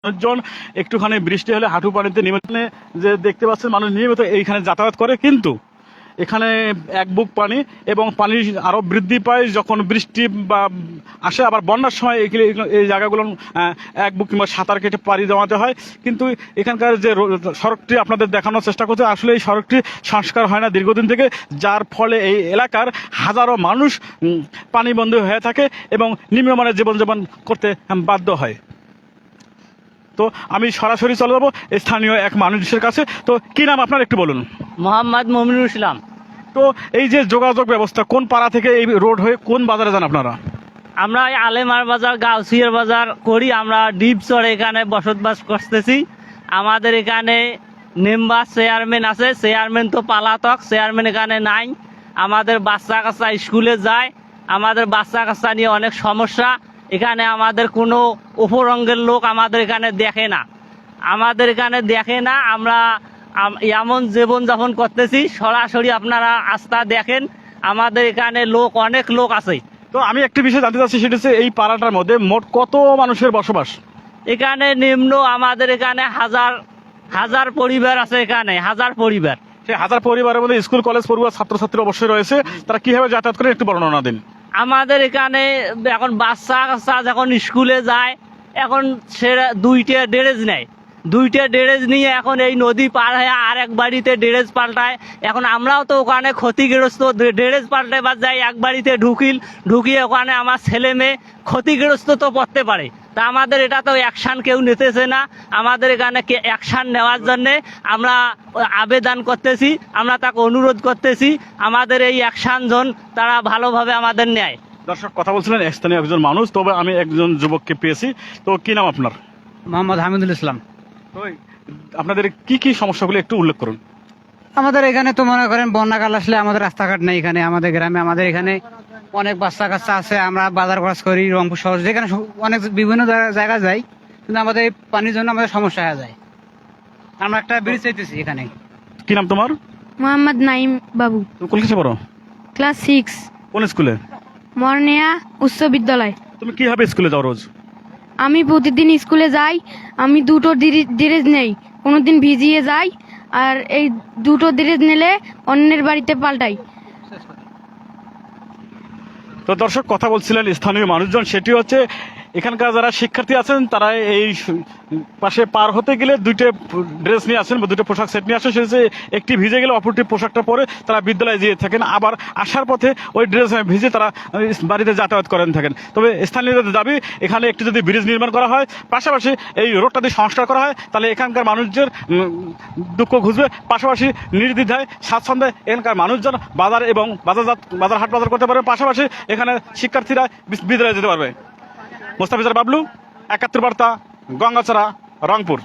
মানুষজন একটুখানি বৃষ্টি হলে হাঁটু পানিতে নিয়মিত যে দেখতে পাচ্ছেন মানুষ নিয়মিত এইখানে যাতায়াত করে, কিন্তু এখানে এক বুক পানি এবং পানি আরো বৃদ্ধি পায় যখন বৃষ্টি বা আসে, আবার বন্যার সময় এই জায়গাগুলো এক বুক কিংবা সাঁতার কেটে পাড়ি জমাতে হয়। কিন্তু এখানকার যে সড়কটি আপনাদের দেখানোর চেষ্টা করছে, আসলে এই সড়কটি সংস্কার হয় না দীর্ঘদিন থেকে, যার ফলে এই এলাকার হাজারো মানুষ পানিবন্দী হয়ে থাকে এবং নিম্নমানের জীবনযাপন করতে বাধ্য হয়। তো আমি সরাসরি চলে যাবো স্থানীয় এক মানুষের কাছে। তো কি নাম আপনার, একটু বলুন। মোহাম্মদ মমিনুল ইসলাম। তো এই যে যোগাযোগ ব্যবস্থা, কোন পাড়া থেকে এই রোড হয়ে কোন বাজারে যান আপনারা? আমরা আলেমার বাজার গাউসিয়ার বাজার করি, আমরা ডিপচরে এখানে বসবাস করতেছি। আমাদের এখানে মেম্বার চেয়ারম্যান আছে, চেয়ারম্যান তো পালাতক, চেয়ারম্যান এখানে নাই। আমাদের বাচ্চা কাচ্চা স্কুলে যায়, আমাদের বাচ্চা কাচ্চা নিয়ে অনেক সমস্যা। এখানে আমাদের কোনো উপরঙ্গের লোক আমাদের এখানে দেখে না, আমরা এমন জীবনযাপন করতেছি। সরাসরি আপনারা আস্থা দেখেন, আমাদের এখানে অনেক লোক আছে। তো আমি একটি বিষয় জানতে চাচ্ছি, সেটা হচ্ছে এই পাড়াটার মধ্যে মোট কত মানুষের বসবাস? এখানে নিম্ন আমাদের এখানে হাজার পরিবার আছে, এখানে হাজার পরিবার। সেই হাজার পরিবারের মধ্যে স্কুল কলেজ পড়ুয়া ছাত্রছাত্রী অবশ্যই রয়েছে, তারা কিভাবে যাতায়াত করে একটু বর্ণনা দিন। আমাদের এখানে এখন বাচ্চা কাচ্চা যখন স্কুলে যায়, এখন সে দুইটা ড্রেস নিয়ে এখন এই নদী পার হয়ে আর এক বাড়িতে ড্রেস পাল্টায়। এখন আমরাও তো ওখানে ক্ষতিগ্রস্ত, ড্রেস পাল্টাবার যাই এক বাড়িতে ঢুকিয়ে ওখানে আমার ছেলে মেয়ে ক্ষতিগ্রস্ত তো পড়তে পারে। তা আমাদের এটা তো অ্যাকশান কেউ নিতেছে না। আমাদের এখানে অ্যাকশান নেওয়ার জন্যে আমরা আবেদন করতেছি, আমরা তাকে অনুরোধ করতেছি, আমাদের এই অ্যাকশান জন তারা ভালোভাবে আমাদের নেয়। দর্শক, কথা বলছিলেন স্থানীয় একজন মানুষ। তবে আমি একজন যুবককে পেয়েছি। তো কি নাম আপনার? মোহাম্মদ হামিদুল ইসলাম। তো আপনাদের কি কি সমস্যাগুলো একটু উল্লেখ করুন। আমাদের এখানে তো মনে করেন বন্যাকাল আসলে আমাদের রাস্তাঘাট নেই এখানে আমাদের গ্রামে। আমাদের এখানে অনেক বাচ্চা কাচ্চা আছে, আমরা বাজার খরচ করি রংপুর শহর, যেখানে অনেক বিভিন্ন জায়গায় যাই, কিন্তু আমাদের এই পানির জন্য আমাদের সমস্যা হয়ে যায়। আমরা একটা ব্রিজ চাইতেছি এখানে। কি নাম তোমার? মোহাম্মদ নাইম বাবু। তুমি কোন ক্লাসে পড়ো? ক্লাস 6, কোন স্কুলে? মর্নিয়া উচ্চ বিদ্যালয়। তুমি কিভাবে স্কুলে যাও রোজ? আমি প্রতিদিন স্কুলে যাই, আমি দুটো ড্রেস নেই, কোনোদিন ভিজিয়ে যাই, আর এই দুটো ড্রেস নিলে অন্যের বাড়িতে পাল্টাই। তো দর্শক, কথা বলছিলেন স্থানীয় মানুষজন। সেটি হচ্ছে এখানকার যারা শিক্ষার্থী আছেন, তারা এই পাশে পার হতে গেলে দুইটা ড্রেস নিয়ে আসেন বা দুটো পোশাক সেট নিয়ে আসেন। সে একটি ভিজে গেলে অপরটি পোশাকটা পরে তারা বিদ্যালয়ে যেয়ে থাকেন, আবার আসার পথে ওই ড্রেস ভিজে তারা বাড়িতে যাতায়াত করেন থাকেন। তবে স্থানীয়দের দাবি, এখানে একটি যদি ব্রিজ নির্মাণ করা হয়, পাশাপাশি এই রোডটা যদি সংস্কার করা হয়, তাহলে এখানকার মানুষদের দুঃখ ঘুচবে, পাশাপাশি নির্দ্বিধায় স্বাচ্ছন্দ্যে এখানকার মানুষজন বাজার এবং বাজার হাট বাজার করতে পারবে, পাশাপাশি এখানে শিক্ষার্থীরা বিদ্যালয়ে যেতে পারবে। মোস্তাফিজুর বাবলু, ৭১ বার্তা, গঙ্গাচড়া, রংপুর।